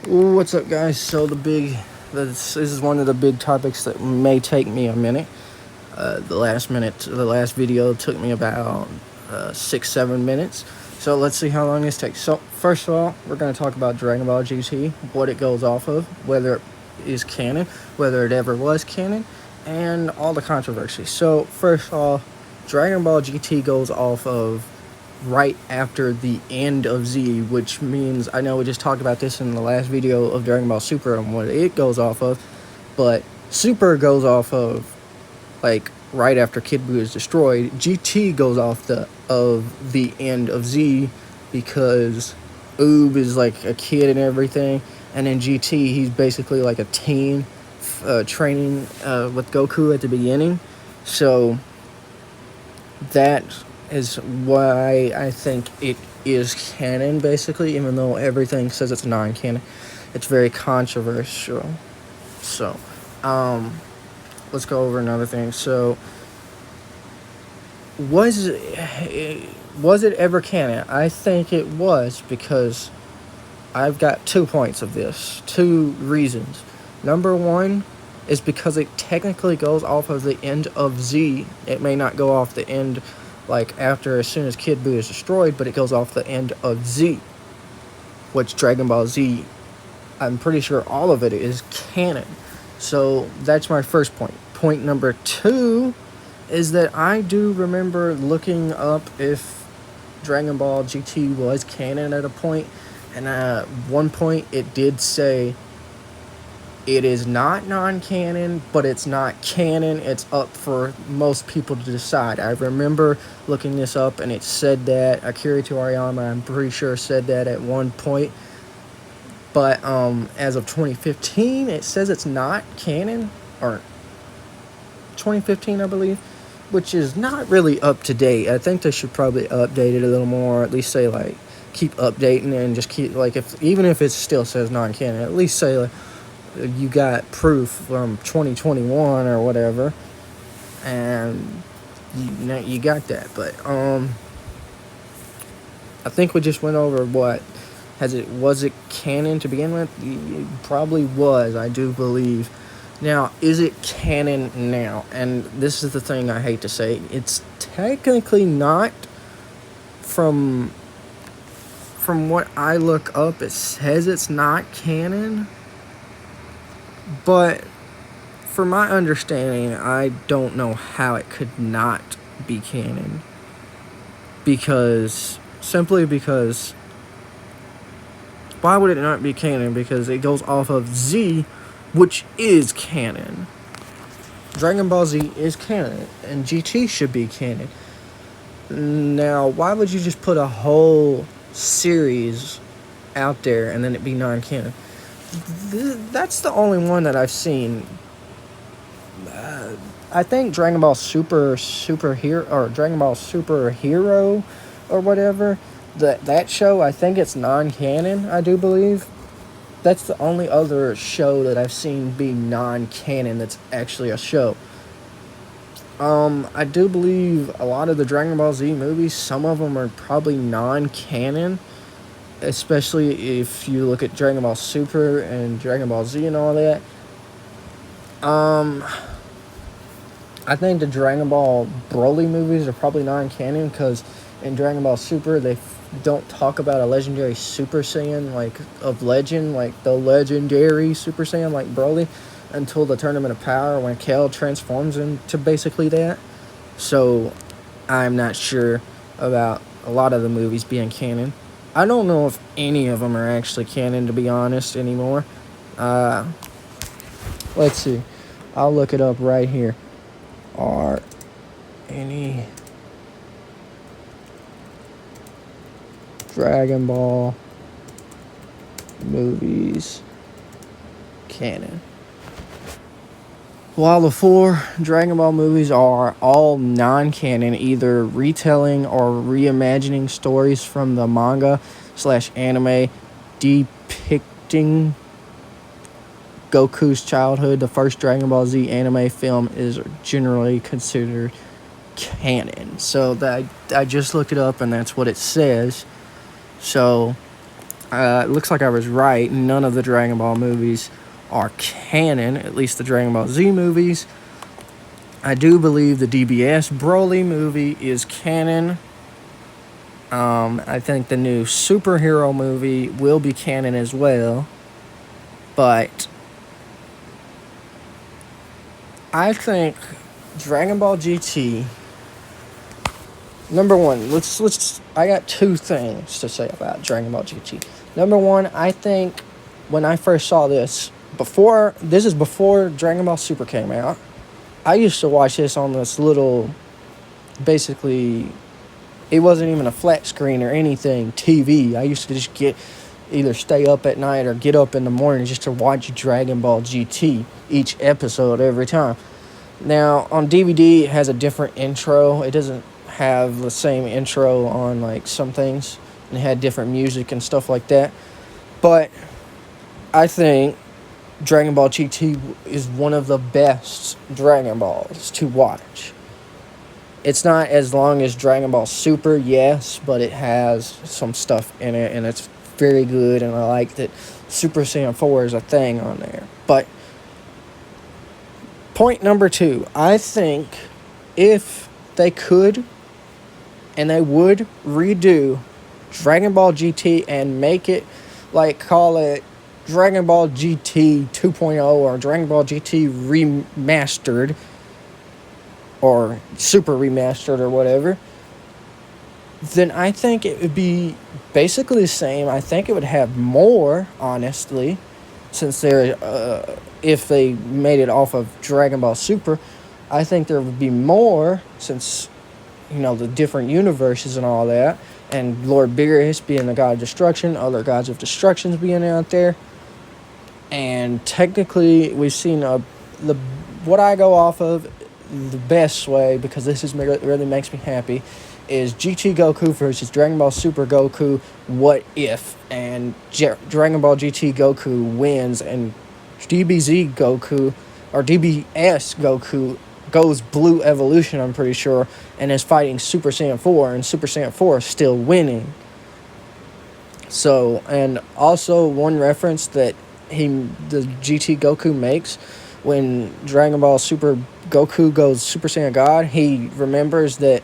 What's up, guys? So this is one of the big topics that may take me a minute. The last video took me about 6-7 minutes. So let's see how long this takes. So first of all, we're going to talk about Dragon Ball GT, what it goes off of, whether it is canon, whether it ever was canon, and all the controversy. So first of all, Dragon Ball GT goes off of right after the end of Z, which means, I know we just talked about this in the last video of Dragon Ball Super and what it goes off of, but Super goes off of like right after Kid Buu is destroyed. GT goes off the end of Z because Oob is like a kid and everything, and then GT, he's basically like a teen training with Goku at the beginning. So that is why I think it is canon, basically, even though everything says it's non-canon. It's very controversial. So, let's go over another thing. So, was it ever canon? I think it was, because I've got 2 points of this, 2 reasons. Number one is because it technically goes off of the end of Z. It may not go off the end like after, as soon as Kid Buu is destroyed, but it goes off the end of Z, which Dragon Ball Z, I'm pretty sure all of it is canon. So that's my first point. Point number 2 is that I do remember looking up if Dragon Ball GT was canon at a point, and at one point it did say it is not non-canon, but it's not canon. It's up for most people to decide. I remember looking this up, and it said that Akira Toriyama, I'm pretty sure, said that at one point. But as of 2015, it says it's not canon, or 2015, I believe, which is not really up to date. I think they should probably update it a little more, or at least say like keep updating and just keep like, even if it still says non-canon, at least say like, you got proof from 2021 or whatever, and you got that. But I think we just went over was it canon to begin with? It probably was, I do believe. Now, is it canon now? And this is the thing I hate to say. It's technically not. From what I look up, it says it's not canon. But from my understanding, I don't know how it could not be canon. Simply because, why would it not be canon? Because it goes off of Z, which is canon. Dragon Ball Z is canon, and GT should be canon. Now, why would you just put a whole series out there and then it be non-canon? That's the only one that I've seen. I think Dragon Ball Superhero, or Dragon Ball Superhero, or whatever, that show, I think it's non-canon, I do believe. That's the only other show that I've seen be non-canon that's actually a show. I do believe a lot of the Dragon Ball Z movies, some of them are probably non-canon, especially if you look at Dragon Ball Super and Dragon Ball Z and all that. I think the Dragon Ball Broly movies are probably non-canon, because in Dragon Ball Super, they don't talk about a legendary Super Saiyan, like, of legend, like the legendary Super Saiyan, like Broly, until the Tournament of Power, when Kale transforms into basically that. So, I'm not sure about a lot of the movies being canon. I don't know if any of them are actually canon, to be honest, anymore. Let's see. I'll look it up right here. Are any Dragon Ball movies canon? While the 4 Dragon Ball movies are all non-canon, either retelling or reimagining stories from the manga/anime depicting Goku's childhood, the first Dragon Ball Z anime film is generally considered canon. So I just looked it up, and that's what it says. So It looks like I was right. None of the Dragon Ball movies are canon, at least the Dragon Ball Z movies. I do believe the DBS Broly movie is canon. I think the new superhero movie will be canon as well. But I think Dragon Ball GT. Number one, I got two things to say about Dragon Ball GT. Number one, I think when I first saw this is before Dragon Ball Super came out. I used to watch this on this little, basically, it wasn't even a flat screen or anything, TV. I used to just either stay up at night or get up in the morning just to watch Dragon Ball GT, each episode every time. Now, on DVD, it has a different intro. It doesn't have the same intro on, like, some things. And it had different music and stuff like that. But I think Dragon Ball GT is one of the best Dragon Balls to watch. It's not as long as Dragon Ball Super, yes, but it has some stuff in it, and it's very good, and I like that Super Saiyan 4 is a thing on there. But point number two, I think if they could, and they would redo Dragon Ball GT and make it, like, call it Dragon Ball GT 2.0 or Dragon Ball GT Remastered or Super Remastered or whatever, then I think it would be basically the same. I think it would have more, honestly, since if they made it off of Dragon Ball Super, I think there would be more since, the different universes and all that, and Lord Beerus being the god of destruction, other gods of destructions being out there. And technically, we've seen what I go off of, the best way, because this really makes me happy, is GT Goku versus Dragon Ball Super Goku, what if? And Dragon Ball GT Goku wins, and DBZ Goku, or DBS Goku, goes Blue Evolution, I'm pretty sure, and is fighting Super Saiyan 4, and Super Saiyan 4 is still winning. So, and also one reference that the GT Goku makes when Dragon Ball Super Goku goes Super Saiyan God, he remembers that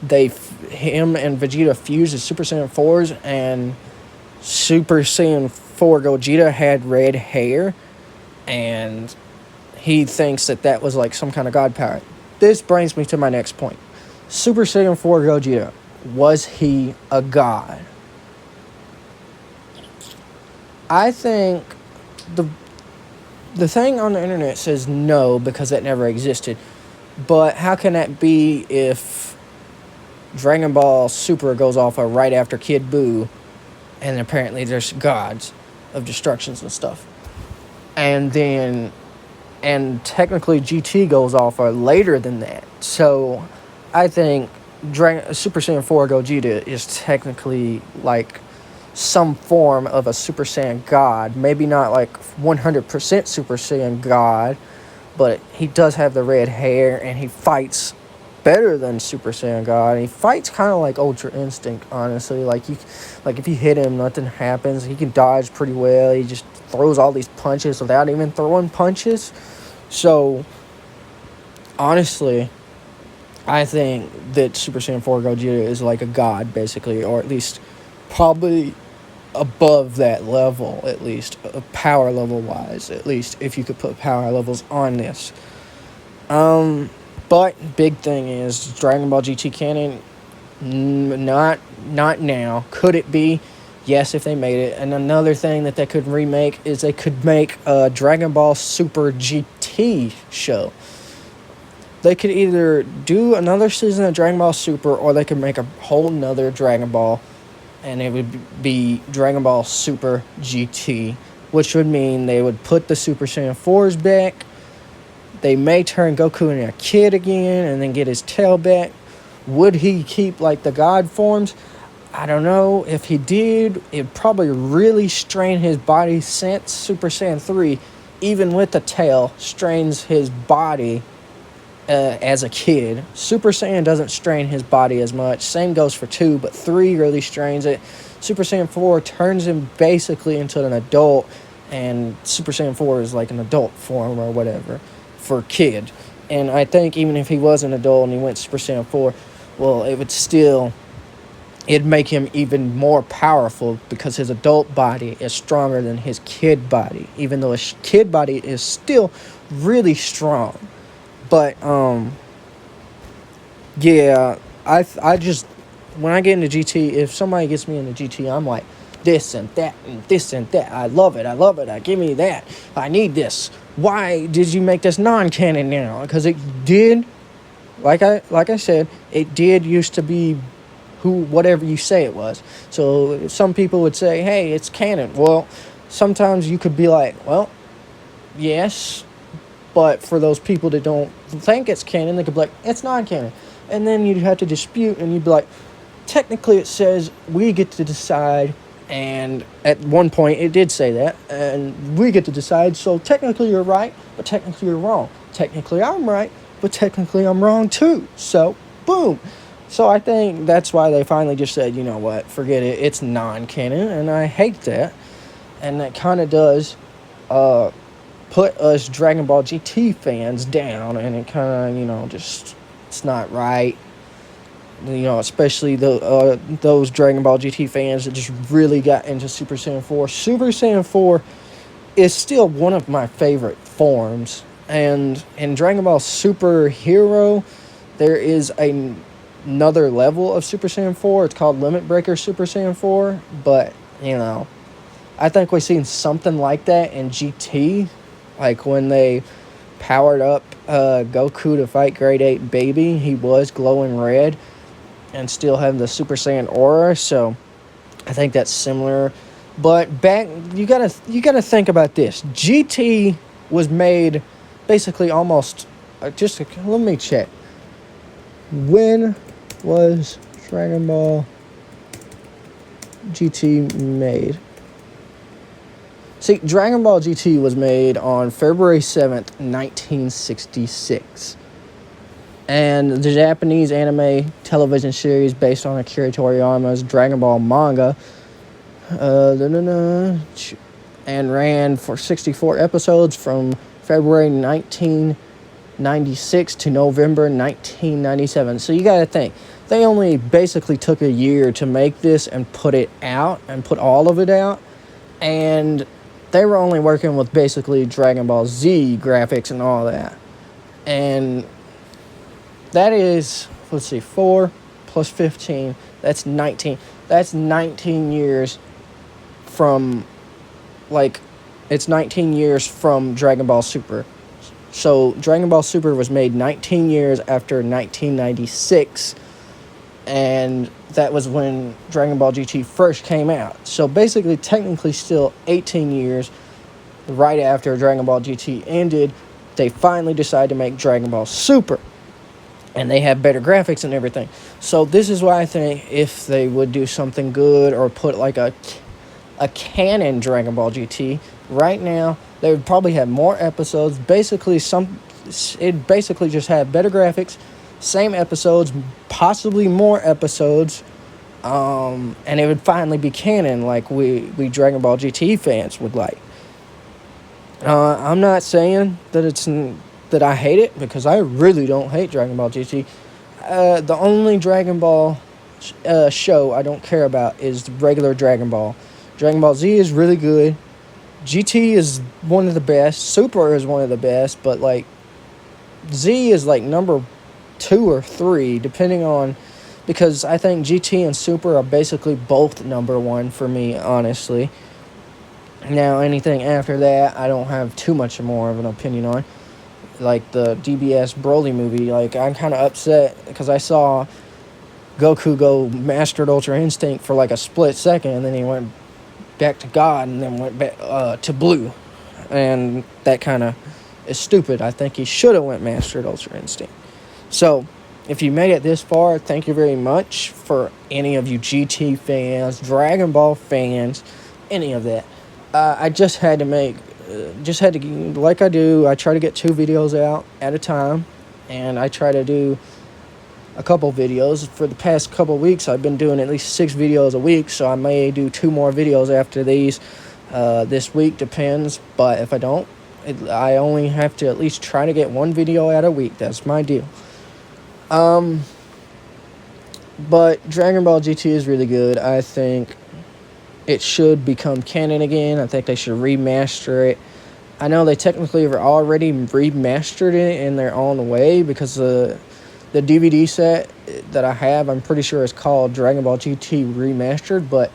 him and Vegeta fused as Super Saiyan 4s, and Super Saiyan 4 Gogeta had red hair, and he thinks that was like some kind of god power. This brings me to my next point. Super Saiyan 4 Gogeta, was he a god? I think the thing on the internet says no, because that never existed. But how can that be if Dragon Ball Super goes off right after Kid Buu, and apparently there's gods of destructions and stuff? And technically GT goes off later than that. So I think Super Saiyan 4 Gogeta is technically like some form of a Super Saiyan God. Maybe not like 100% Super Saiyan God, but he does have the red hair, and he fights better than Super Saiyan God. And he fights kind of like Ultra Instinct, honestly. Like if you hit him, nothing happens. He can dodge pretty well. He just throws all these punches without even throwing punches. So, honestly, I think that Super Saiyan 4 Gogeta is like a god, basically, or at least probably above that level, at least, power level-wise, at least, if you could put power levels on this. But big thing is, Dragon Ball GT canon, not now. Could it be? Yes, if they made it. And another thing that they could remake is they could make a Dragon Ball Super GT show. They could either do another season of Dragon Ball Super, or they could make a whole nother Dragon Ball, and it would be Dragon Ball Super GT, which would mean they would put the Super Saiyan 4s back. They may turn Goku into a kid again and then get his tail back. Would he keep like the god forms? I don't know. If he did, it'd probably really strain his body, since Super Saiyan 3, even with the tail, strains his body as a kid. Super Saiyan doesn't strain his body as much. Same goes for 2, but 3 really strains it. Super Saiyan 4 turns him basically into an adult, and Super Saiyan 4 is like an adult form or whatever for kid. And I think even if he was an adult and he went Super Saiyan 4, well, it'd make him even more powerful because his adult body is stronger than his kid body, even though his kid body is still really strong. But yeah, I just, when I get into GT, if somebody gets me into GT, I'm like, this and that and this and that. I love it. Give me that. I need this. Why did you make this non-canon now? Because it did, like I said, it did used to be whatever you say it was. So some people would say, hey, it's canon. Well, sometimes you could be like, well, yes, but for those people that don't think it's canon, they could be like, it's non-canon. And then you'd have to dispute, and you'd be like, technically it says we get to decide, and at one point it did say that, and we get to decide, so technically you're right, but technically you're wrong. Technically I'm right, but technically I'm wrong too. So, boom. So I think that's why they finally just said, you know what, forget it, it's non-canon, and I hate that. And that kind of does put us Dragon Ball GT fans down, and it kind of, just, it's not right. Especially those Dragon Ball GT fans that just really got into Super Saiyan 4. Super Saiyan 4 is still one of my favorite forms. And in Dragon Ball Super Hero, there is another level of Super Saiyan 4. It's called Limit Breaker Super Saiyan 4. But, I think we've seen something like that in GT. Like when they powered up Goku to fight Grade 8 Baby, he was glowing red and still have the Super Saiyan aura. So I think that's similar. But you gotta think about this. GT was made basically almost let me check. When was Dragon Ball GT made? See, Dragon Ball GT was made on February 7th, 1966. And the Japanese anime television series based on Akira Toriyama's Dragon Ball manga and ran for 64 episodes from February 1996 to November 1997. So you got to think, they only basically took a year to make this and put it out, and put all of it out. And they were only working with basically Dragon Ball Z graphics and all that. And that is, 4 plus 15, that's 19. That's 19 years from, it's 19 years from Dragon Ball Super. So Dragon Ball Super was made 19 years after 1996, and that was when Dragon Ball GT first came out. So basically, technically still 18 years right after Dragon Ball GT ended, they finally decided to make Dragon Ball Super. And they have better graphics and everything. So this is why I think if they would do something good or put like a canon Dragon Ball GT, right now they would probably have more episodes. It'd basically just have better graphics, same episodes, possibly more episodes, and it would finally be canon like we Dragon Ball GT fans would like. I'm not saying that I hate it, because I really don't hate Dragon Ball GT. The only Dragon Ball show I don't care about is the regular Dragon Ball. Dragon Ball Z is really good. GT is one of the best. Super is one of the best, but Z is number 2 or 3, depending on, because I think GT and Super are basically both number 1 for me, honestly. Now, anything after that, I don't have too much more of an opinion on. Like the DBS Broly movie, I'm kind of upset because I saw Goku go Mastered Ultra Instinct for a split second, and then he went back to God, and then went back to Blue, and that kind of is stupid. I think he should have went Mastered Ultra Instinct. So, if you made it this far, thank you very much. For any of you GT fans, Dragon Ball fans, any of that, I just had to like I do, I try to get 2 videos out at a time, and I try to do a couple videos. For the past couple weeks, I've been doing at least 6 videos a week, so I may do 2 more videos after these this week, depends. But if I don't, I only have to at least try to get 1 video out a week. That's my deal. But Dragon Ball GT is really good. I think it should become canon again. I think they should remaster it. I know they technically have already remastered it in their own way, because the DVD set that I have, I'm pretty sure it's called Dragon Ball GT Remastered, but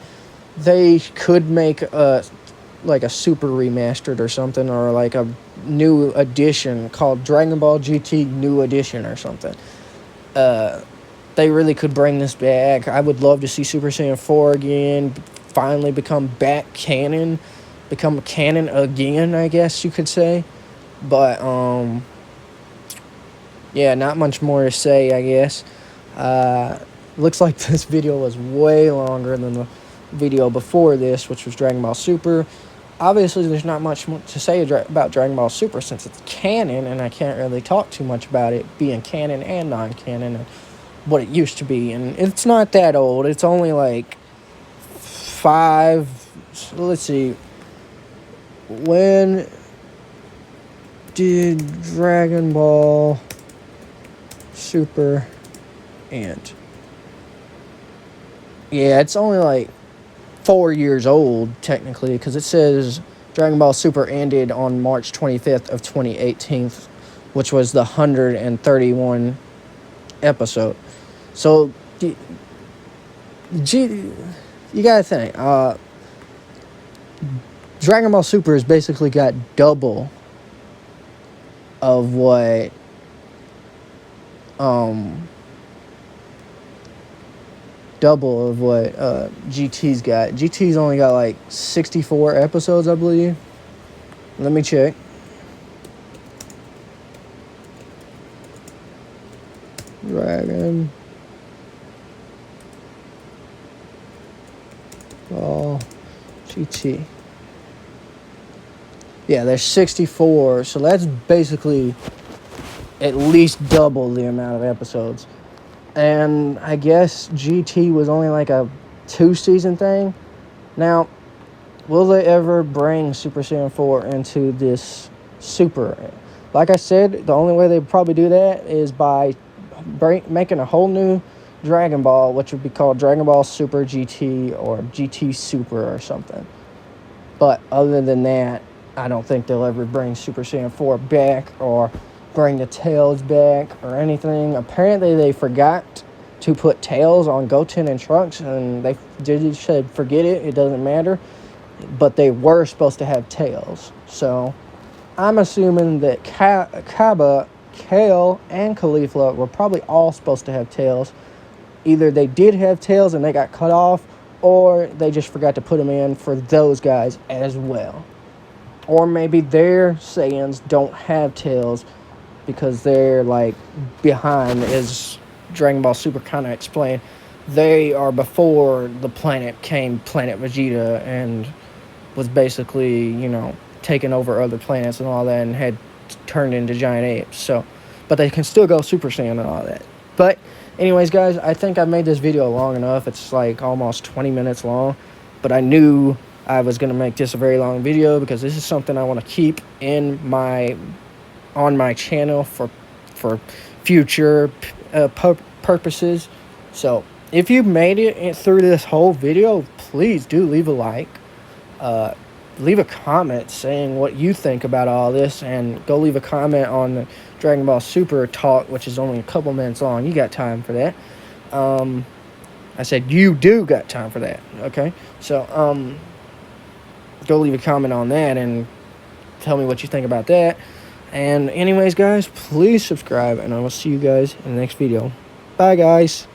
they could make a super remastered or something, or like a new edition called Dragon Ball GT New Edition or something. They really could bring this back. I would love to see Super Saiyan 4 again, finally become canon again, I guess you could say. But, yeah, not much more to say, I guess. Looks like this video was way longer than the video before this, which was Dragon Ball Super. Obviously, there's not much to say about Dragon Ball Super since it's canon, and I can't really talk too much about it being canon and non-canon and what it used to be. And it's not that old. It's only like 5... Let's see. When did Dragon Ball Super end? Yeah, it's only like 4 years old, technically, because it says Dragon Ball Super ended on March 25th of 2018, which was the 131 episode. So, you gotta think, Dragon Ball Super has basically got double of what GT's got. GT's only got like 64 episodes, I believe. Let me check. Dragon Ball GT. Yeah, there's 64, so that's basically at least double the amount of episodes. And I guess GT was only like a 2-season thing. Now, will they ever bring Super Saiyan 4 into this Super? Like I said, the only way they'd probably do that is by making a whole new Dragon Ball, which would be called Dragon Ball Super GT or GT Super or something. But other than that, I don't think they'll ever bring Super Saiyan 4 back or bring the Tails back or anything. Apparently, they forgot to put Tails on Goten and Trunks, and they said, forget it, it doesn't matter. But they were supposed to have Tails. So, I'm assuming that Kaba, Kale, and Caulifla were probably all supposed to have Tails. Either they did have Tails and they got cut off, or they just forgot to put them in for those guys as well. Or maybe their Saiyans don't have Tails because they're like behind, as Dragon Ball Super kind of explained. They are before the planet came Planet Vegeta and was basically, taking over other planets and all that and had turned into giant apes. So, but they can still go Super Saiyan and all that. But anyways, guys, I think I made this video long enough. It's like almost 20 minutes long, but I knew I was going to make this a very long video because this is something I want to keep on my channel for future purposes. So if you made it through this whole video, please do leave a like, leave a comment saying what you think about all this, and go leave a comment on the Dragon Ball Super talk, which is only a couple minutes long. You got time for that. I said you do got time for that. Okay, so go leave a comment on that and tell me what you think about that. And anyways, guys, please subscribe, and I will see you guys in the next video. Bye, guys.